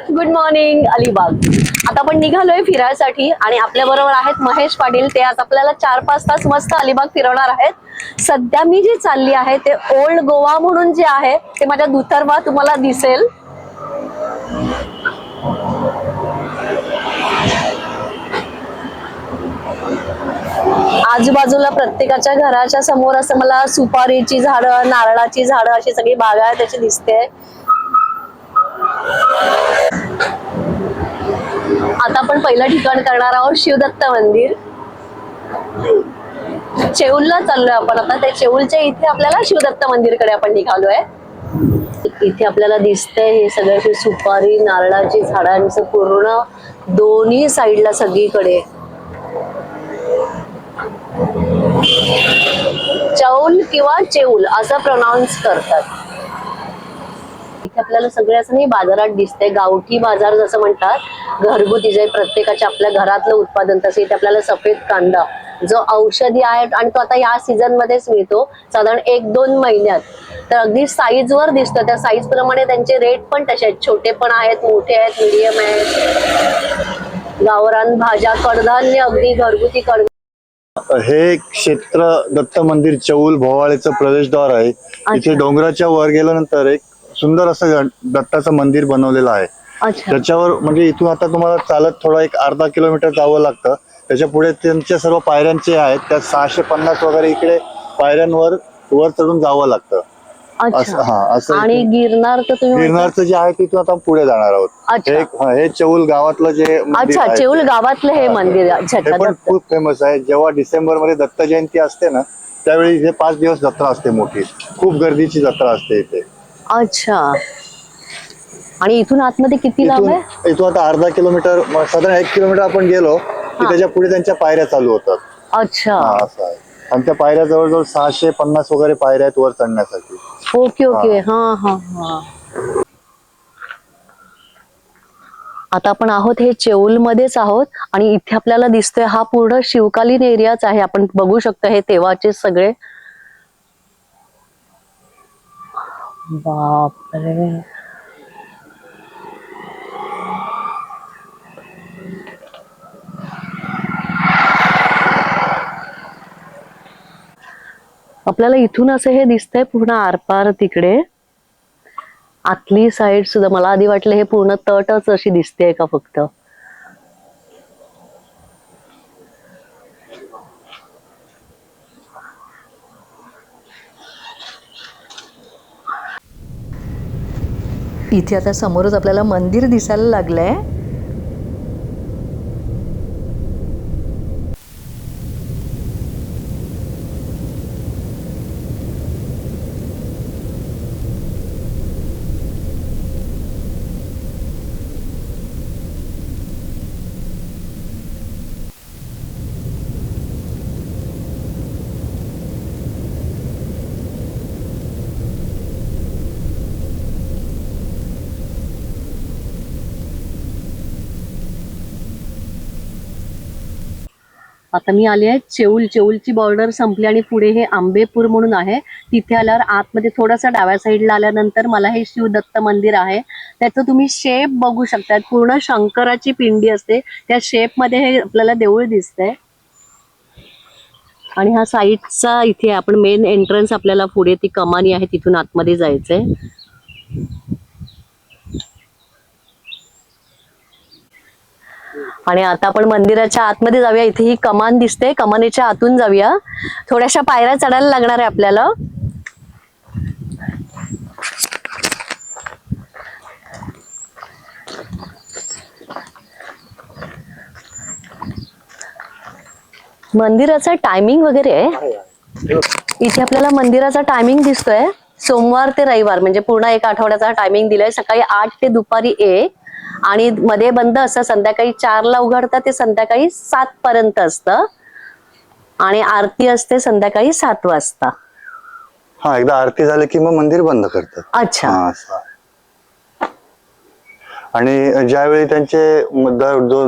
Good morning Alibag. आता आपण निघालोय फिरायसाठी आणि आपल्या बरोबर आहेत महेश पाटील. ते आज आपल्याला 4-5 तास मस्त अलिबाग फिरवणार आहेत. सध्या मी जी चालली आहे ते ओल्ड गोवा म्हणून जे आहे ते माझ्या दुतर्फा तुम्हाला दिसेल. आजूबाजूला प्रत्येकाच्या घराच्या समोर असं मला सुपारीची झाडं, नारळाची झाडं अशी सगळी बागायत त्याची दिसते. आता आपण पहिलं ठिकाण करणार आहोत शिवदत्त मंदिर. चेऊलला चाललोय आपण आता. त्या चेऊलच्या इथे आपल्याला शिवदत्त मंदिरकडे आपण निघालोय. इथे आपल्याला दिसतंय हे सगळ्याची सुपारी नारळाची झाडांचं पूर्ण दोन्ही साईडला सगळीकडे. चौल किंवा चेऊल असं प्रोनाउन्स करतात. इथे आपल्याला सगळे असं नाही बाजारात दिसते, गावठी बाजार जसं म्हणतात, घरगुती जे प्रत्येकाच्या आपल्या घरातलं उत्पादन. तसे इथे आपल्याला सफेद कांदा जो औषधी आहे आणि तो आता या सीझन मध्येच मिळतो, साधारण 1-2 महिन्यात. तर अगदी साईज वर दिसतं, त्या साईज प्रमाणे त्यांचे रेट पण तसे आहेत. छोटे पण आहेत, मोठे आहेत, मीडियम आहेत. गावरान भाज्या, कडधान्य, अगदी घरगुती कडधान्य. हे क्षेत्र दत्त मंदिर चौल भोवाळेचं प्रवेशद्वार आहे. इथे डोंगराच्या वर गेल्यानंतर एक सुंदर असं दत्ताचं मंदिर बनवलेलं आहे. त्याच्यावर म्हणजे इथून आता तुम्हाला चालत थोडा एक अर्धा किलोमीटर जावं लागतं. त्याच्या पुढे त्यांच्या सर्व पायऱ्यांचे आहेत, त्या 650 वगैरे इकडे पायऱ्यांवर वर चढून जावं लागतं. असं आणि गिरनारचं जे आहे तिथून आता पुढे जाणार आहोत. हे चौल गावातलं जे अच्छा, चेऊल गावातलं हे मंदिर पण खूप फेमस आहे. जेव्हा डिसेंबर मध्ये दत्त जयंती असते ना, त्यावेळी इथे 5 दिवस जत्रा असते मोठी. खूप गर्दीची जत्रा असते इथे. अच्छा. आणि इथून आतमध्ये किती लांब आहे? इथून आता अर्धा किलोमीटर, साधारण 1 किलोमीटर आपण गेलो की त्याच्या पुढे त्यांच्या पायऱ्या चालू होतात. अच्छा. असं आहे. आणि त्या पायऱ्या जवळजवळ 650 वगैरे पायऱ्या आहेत वर चढण्यासाठी. Okay okay. हा हा हा. आता आपण आहोत हे चेऊल मध्येच आहोत आणि इथे आपल्याला दिसतोय हा पूर्ण शिवकालीन एरियाच आहे. आपण बघू शकतो हे तेव्हाचे सगळे. बापरे. आपल्याला इथून असं हे दिसतंय पूर्ण आरपार तिकडे. आतली साईड सुद्धा मला आधी वाटलं हे पूर्ण तटच अशी दिसते का फक्त. इथे आता समोरच आपल्याला मंदिर दिसायला लागलंय. आता मी आली आहे चेऊल. चेऊलची बॉर्डर संपली आणि पुढे हे आंबेपूर म्हणून आहे. तिथे आल्यावर आतमध्ये थोडासा डाव्या साईडला आल्यानंतर मला हे शिवदत्त मंदिर आहे. त्याचं तुम्ही शेप बघू शकता. पूर्ण शंकराची पिंडी असते त्या शेप मध्ये हे आपल्याला देऊळ दिसतंय. आणि हा साईडचा इथे आपण मेन एंट्रन्स, आपल्याला पुढे ती कमानी आहे तिथून आतमध्ये जायचंय. आणि आता आपण मंदिराच्या आतमध्ये जाऊया. इथे ही कमान दिसते, कमानीच्या आतून जाऊया. थोड्याशा पायऱ्या चढायला लागणार आहे आपल्याला. मंदिराचा टायमिंग वगैरे इथे आपल्याला मंदिराचा टायमिंग दिसतोय. सोमवार ते रविवार म्हणजे पूर्ण 1 आठवड्याचा टायमिंग दिलाय. सकाळी 8 ते दुपारी 1 आणि मध्ये बंद असतं. संध्याकाळी 4ला उघडतं ते संध्याकाळी 7 पर्यंत असतं. आणि आरती असते संध्याकाळी 7 वाजता. हा, एकदा आरती झाली की मग मंदिर बंद करतात. अच्छा. आणि ज्यावेळी त्यांचे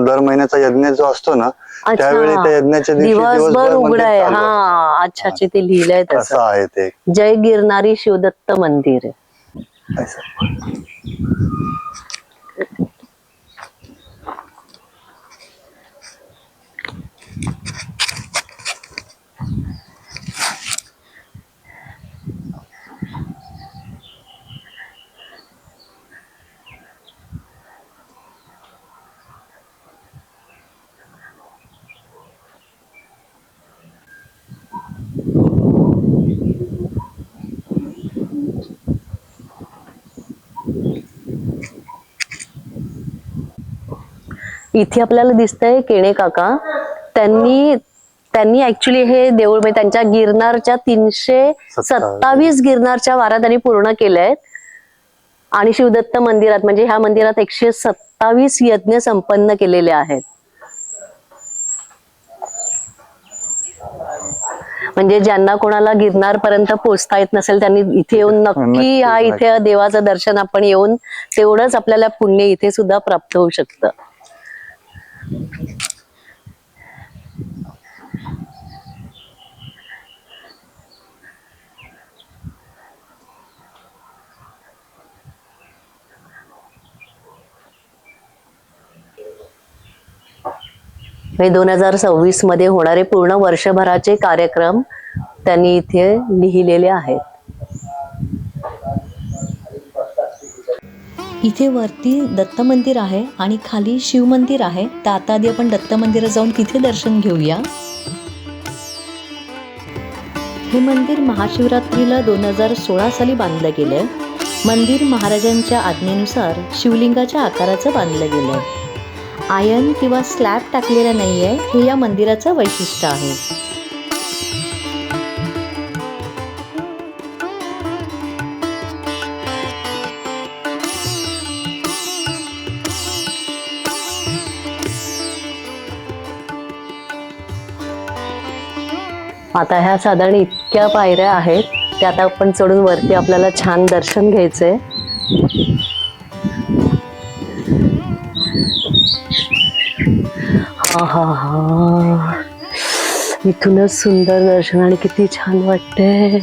दर महिन्याचा यज्ञ जो असतो ना, त्यावेळी त्या यज्ञाच्या दिवशी दिवसभर उघड आहे. हा, अच्छा, ते लिहिलंय तसं आहे ते. जय गिरनारी शिवदत्त मंदिर. इथे आपल्याला दिसतंय केणे काका, त्यांनी ऍक्च्युली हे देऊळ म्हणजे त्यांच्या गिरनारच्या 327 गिरनारच्या वारा त्यांनी पूर्ण केल्यात. आणि शिवदत्त मंदिरात म्हणजे ह्या मंदिरात 127 यज्ञ संपन्न केलेले आहेत. म्हणजे ज्यांना कोणाला गिरनार पर्यंत पोहोचता येत नसेल त्यांनी इथे येऊन नक्की हा इथे देवाचं दर्शन आपण येऊन तेवढंच आपल्याला पुण्य इथे सुद्धा प्राप्त होऊ शकतं. हे 2026 मध्ये होणारे पूर्ण वर्षभराचे कार्यक्रम त्यांनी इथे लिहिलेले आहेत. इथे वरती दत्त मंदिर आहे आणि खाली शिव मंदिर आहे. तर आता आधी आपण दत्त मंदिरात जाऊन तिथे दर्शन घेऊया. हे मंदिर महाशिवरात्रीला 2016 साली बांधलं गेलं. मंदिर महाराजांच्या आज्ञेनुसार शिवलिंगाच्या आकाराचं बांधलं गेलं. आयन किंवा स्लॅब टाकलेला नाहीये, हे या मंदिराचं वैशिष्ट्य आहे. आता ह्या साधारण इतक्या पायऱ्या आहेत त्या आता आपण चढून वरती आपल्याला छान दर्शन घ्यायचंय. हा हा हा, इथूनच सुंदर दर्शन आणि किती छान वाटतंय.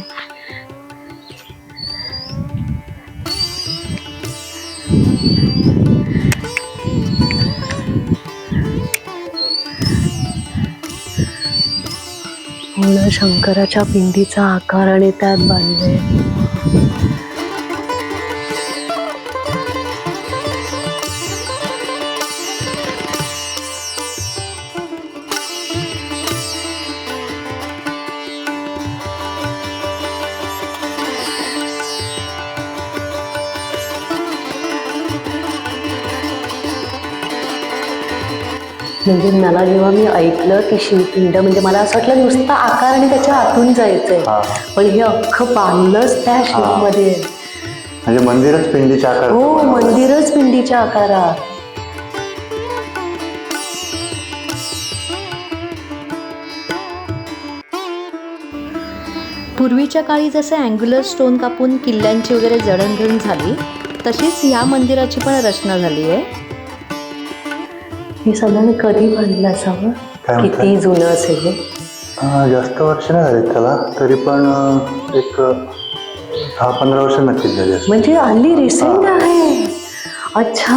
पूर्ण शंकराच्या पिंडीचा आकार आणि त्यात बांधले. म्हणजे मला जेव्हा मी ऐकलं की शिवपिंड म्हणजे मला असं वाटलं नुसता आकार आणि त्याच्या आतून जायचंय, पण हे अख्खं बांधलंच त्या शिवमध्ये. म्हणजे मंदिरच पिंडीच्या आकारात. हो, मंदिरच पिंडीच्या आकारात. पूर्वीच्या काळी जसे अँग्युलर स्टोन कापून किल्ल्यांची वगैरे जडणघडण झाली, तशीच या मंदिराची पण रचना झाली आहे. हे साधारण कधी बांधलं असावं, किती जुनं असेल हे? जास्त वर्ष नाही झाली त्याला, तरी पण एक 10-15 वर्ष नक्कीच झाली. म्हणजे हल्ली रिसेंट आहे. अच्छा.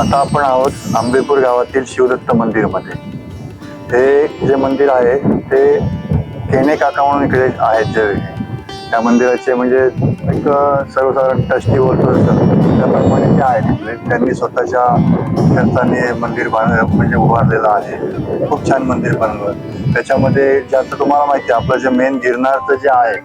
आता आपण आहोत आंबेपूर गावातील शिवदत्त मंदिर मध्ये. हे जे मंदिर आहे ते केणे काका म्हणून इकडे आहेत जे त्या मंदिराचे म्हणजे एक सर्वसाधारण ट्रस्टी बोलतो त्याप्रमाणे ते आहेत इथले. त्यांनी स्वतःच्या खर्चाने मंदिर म्हणजे उभारलेलं आहे. खूप छान मंदिर बनवलं. त्याच्यामध्ये जे आता तुम्हाला माहिती आहे आपलं जे मेन गिरनारचं जे आहे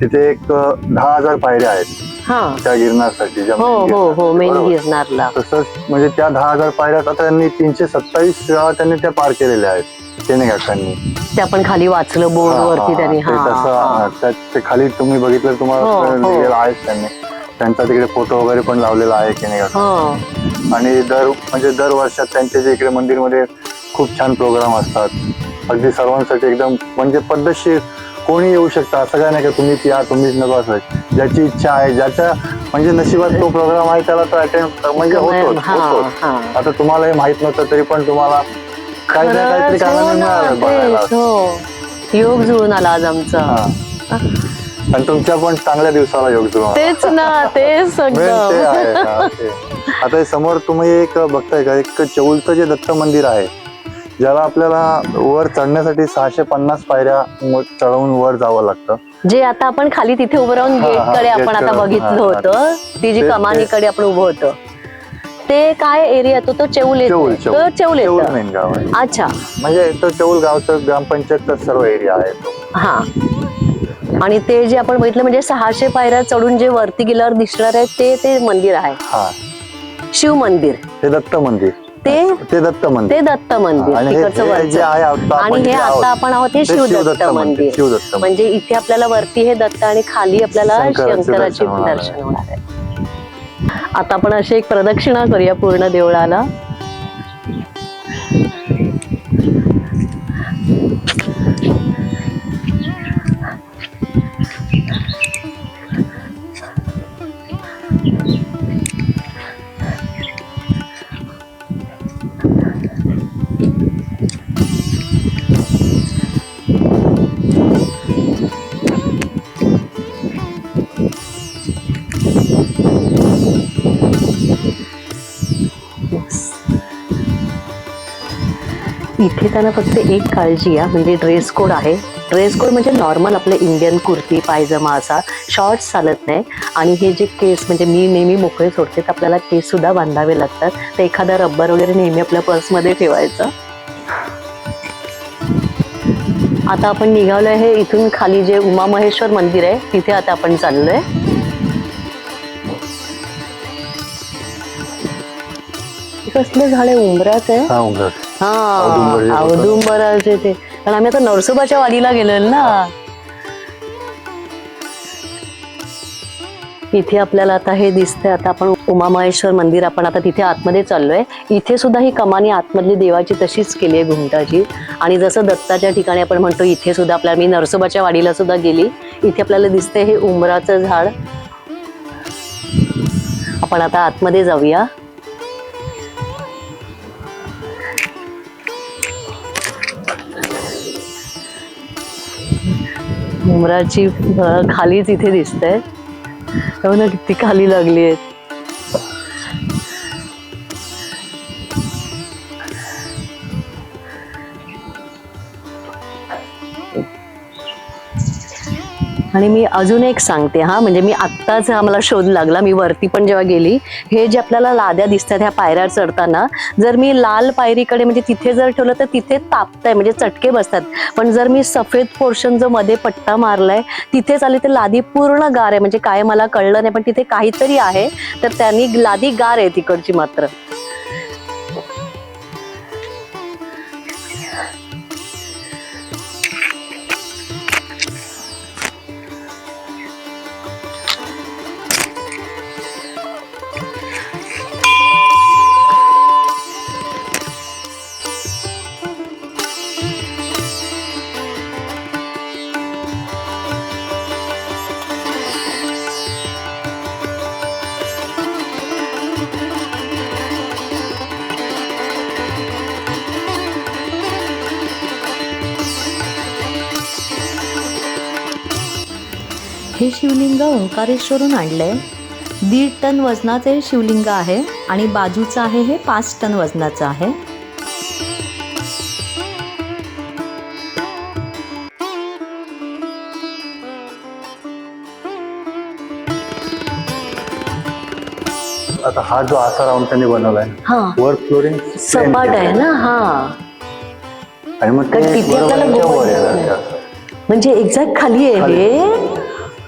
तिथे एक 10,000 पायऱ्या आहेत त्या गिरनारसाठी. हो, मेन गिरनारला. तसंच म्हणजे त्या 10,000 पायऱ्या आता त्यांनी 327 वेळा त्यांनी त्या पार केलेल्या आहेत केणे काकांनी. ते आपण खाली वाचलं बोर्ड वरती त्यांनी. तसं ते खाली तुम्ही बघितलं तुम्हाला लिहिलेलं आहे त्यांनी. त्यांचा तिकडे फोटो वगैरे पण लावलेला आहे केणे काका. आणि दर वर्षात त्यांच्या जे इकडे मंदिरमध्ये खूप छान प्रोग्राम असतात. अगदी सर्वांसाठी एकदम म्हणजे पद्धतशीर कोणी येऊ शकता, असं काय नाही का तुम्हीच या तुम्हीच नको असं. ज्याची इच्छा आहे ज्याच्या म्हणजे नशिबात तो प्रोग्राम आहे त्याला तो अटेंड म्हणजे होतोच. आता तुम्हाला हे माहित नव्हतं तरी पण तुम्हाला काही ना काहीतरी कारणाने मिळालं. योग जुळून आला आज आमचा. आणि तुमच्या पण चांगल्या दिवसाला योग जुळून. तेच ना, तेच सगळं. आता हे समोर तुम्ही एक बघताय का, एक चौलचं जे दत्त मंदिर आहे ज्याला आपल्याला वर चढण्यासाठी 650 पायऱ्या चढवून वर जावं लागतं. जे आता आपण खाली तिथे उभं राहून गेट कडे आपण आता बघितलं होतं, ती जी कमानीकडे आपण उभं होतं ते काय एरिया तो चौल येतो. चौल मेन गाव आहे. अच्छा. म्हणजे तो चौल गावचं ग्रामपंचायतचा सर्व एरिया आहे तो. आणि ते जे आपण बघितलं म्हणजे 600 पायऱ्या चढून जे वरती गेल्यावर दिसणार आहे ते मंदिर आहे, हा शिव मंदिर. ते दत्त मंदिर, ते दत्त मंदिर, ते दत्त मंदिर आणि तिकडचं हे वरचं. जे आहे आता आणि आपण हे जिथे आहोत, आता आपण आहोत ते शिवदत्त मंदिर. शिवदत्त मंदिर. म्हणजे इथे आपल्याला वरती हे दत्त आणि खाली आपल्याला शंकराचे शंकराचे दर्शन होणार आहे. दर्शन होणार आहे. आता आपण अशी एक प्रदक्षिणा करूया पूर्ण देवळाला. इथे त्यांना फक्त एक काळजी आहे, म्हणजे ड्रेस कोड आहे. ड्रेस कोड म्हणजे नॉर्मल आपलं इंडियन कुर्ती पायजमा असा, शॉर्ट्स चालत नाही. आणि हे जे केस म्हणजे मी नेहमी मोकळे सोडते तर आपल्याला केस सुद्धा बांधावे लागतात. तर एखादा रब्बर वगैरे नेहमी आपल्या पर्समध्ये ठेवायचं. आता आपण निघालोय हे इथून खाली जे उमा महेश्वर मंदिर आहे तिथे आता आपण चाललोय. कसलं झाड आहे, उंबराच आहे. हा औदुंबराचे ते, कारण आम्ही आता नरसोबाच्या वाडीला गेलेलो ना. इथे आपल्याला आता हे दिसतंय. आता आपण उमा महेश्वर मंदिर आपण आता तिथे आतमध्ये चाललोय. इथे सुद्धा ही कमानी आतमधली देवाची तशीच केली आहे घुमटाची. आणि जसं दत्ताच्या ठिकाणी आपण म्हणतो इथे सुद्धा आपल्याला, मी नरसोबाच्या वाडीला सुद्धा गेली, इथे आपल्याला दिसतंय हे उंबराचं झाड. आपण आता आतमध्ये जाऊया. उंबराची खालीच इथे दिसतंय. हो ना, किती खाली लागली आहेत. आणि मी अजून एक सांगते हा, म्हणजे मी आत्ताच मला शोध लागला, मी वरती पण जेव्हा गेली, हे जे आपल्याला लाद्या दिसतात ह्या पायऱ्या चढताना, जर मी लाल पायरीकडे म्हणजे तिथे जर ठेवलं तर तिथे तापतंय म्हणजे चटके बसतात. पण जर मी सफेद पोर्शन जो मध्ये पट्टा मारलाय तिथे चालली तर लादी पूर्ण गार आहे. म्हणजे काय मला कळलं नाही, पण तिथे काहीतरी आहे, तर त्यांनी लादी गार आहे तिकडची मात्र. हे शिवलिंग ओंकारेश्वरून आणलंय. 1.5 टन वजनाचे हे शिवलिंग आहे आणि बाजूचं आहे हे 5 टन वजनाचं आहे. आता हा जो आसा राऊंड त्यांनी बनवलाय, हा वर फ्लोरिंग सपाट आहे ना. हा, आणि मग कारण तिथे आपल्याला म्हणजे एक्झॅक्ट खाली आहे हे.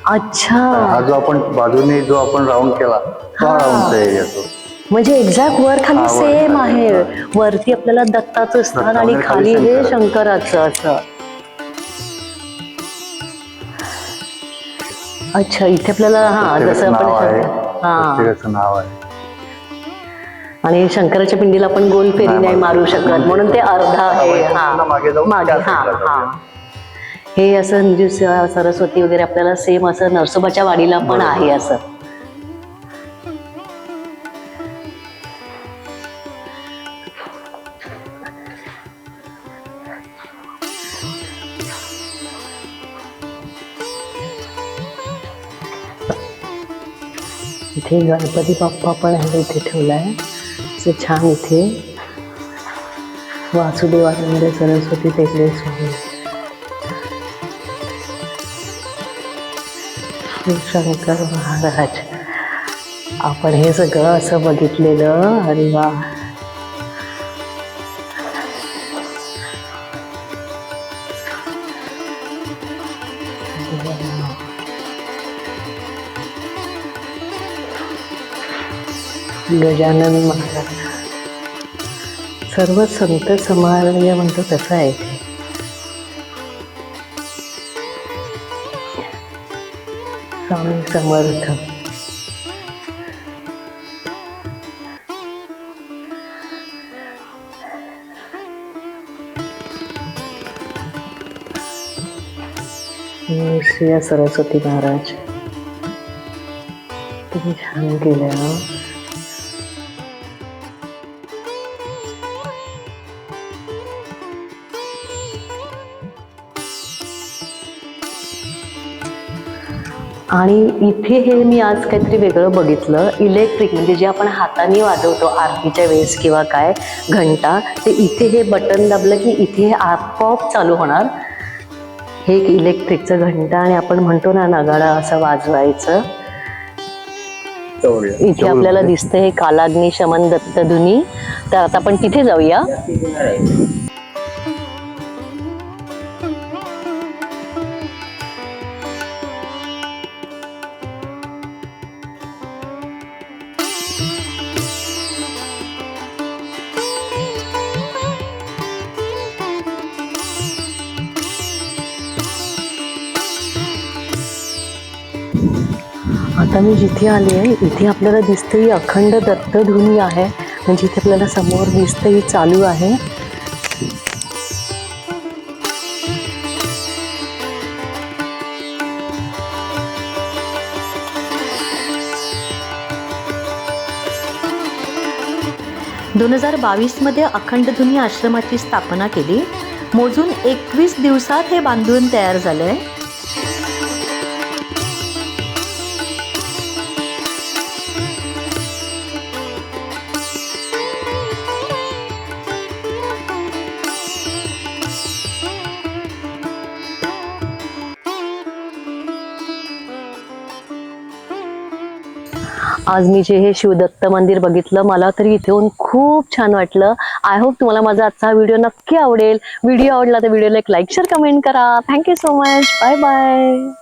अच्छा, हा जो आपण बाजूने जो आपण राऊंड केला तो राऊंडचा एरिया तो. म्हणजे एक्झॅक्ट वर खाली सेम आहे. वरती आपल्याला दत्ताचं स्थान आणि खाली हे शंकराचं असं. अच्छा, इथे आपल्याला हा जसं आपण प्रत्येकाचं नाव आहे. आणि शंकराच्या पिंडीला आपण गोल फेरी नाही मारू शकत, म्हणून ते अर्धा आहे. हा मागे, हा हा. हे असं म्हणजे सरस्वती वगैरे आपल्याला सेम असं नरसोबाच्या वाडीला पण आहे असं. इथे गणपती बाप्पा पण आहे, इथे ठेवलाय असं छान. इथे वासुदेवानंद सरस्वती टेकले स्वामी, शंकर महाराज. आपण हे सगळं असं बघितलेलं. अरे वा, गजानन महाराज सर्व संत समाज म्हणतो तसं आहे ते. स्वामी समर्थ. श्री सरस्वती महाराज, तुम्ही छान केलं. आणि इथे हे मी आज काहीतरी वेगळं बघितलं. इलेक्ट्रिक म्हणजे जे आपण हाताने वाजवतो आरतीच्या वेळेस किंवा काय घंटा, ते इथे हे बटन दाबलं की इथे हे आपोआप चालू होणार. हे एक इलेक्ट्रिकचं घंटा आणि आपण म्हणतो ना नगाडा असं वाजवायचं. इथे आपल्याला दिसतंय हे कालाग्नी शमन दत्तधुनी. तर आता आपण तिथे जाऊया. आता मी जिथे आले आहे इथे आपल्याला दिसते ही अखंड दत्तधुनी आहे. म्हणजे इथे आपल्याला समोर दिसते ही चालू आहे. दोन 2022 अखंडधुनी आश्रमाची स्थापना केली. मोजून 21 दिवसात हे बांधून तयार झालंय. आज मी जे हे शिवदत्त मंदिर बघितलं, मला तरी इथे येऊन खूप छान वाटलं. आय होप तुम्हाला माझा आजचा व्हिडिओ नक्की आवडेल. व्हिडिओ आवडला तर व्हिडिओला एक लाईक शेअर कमेंट करा. Thank you so much. Bye bye.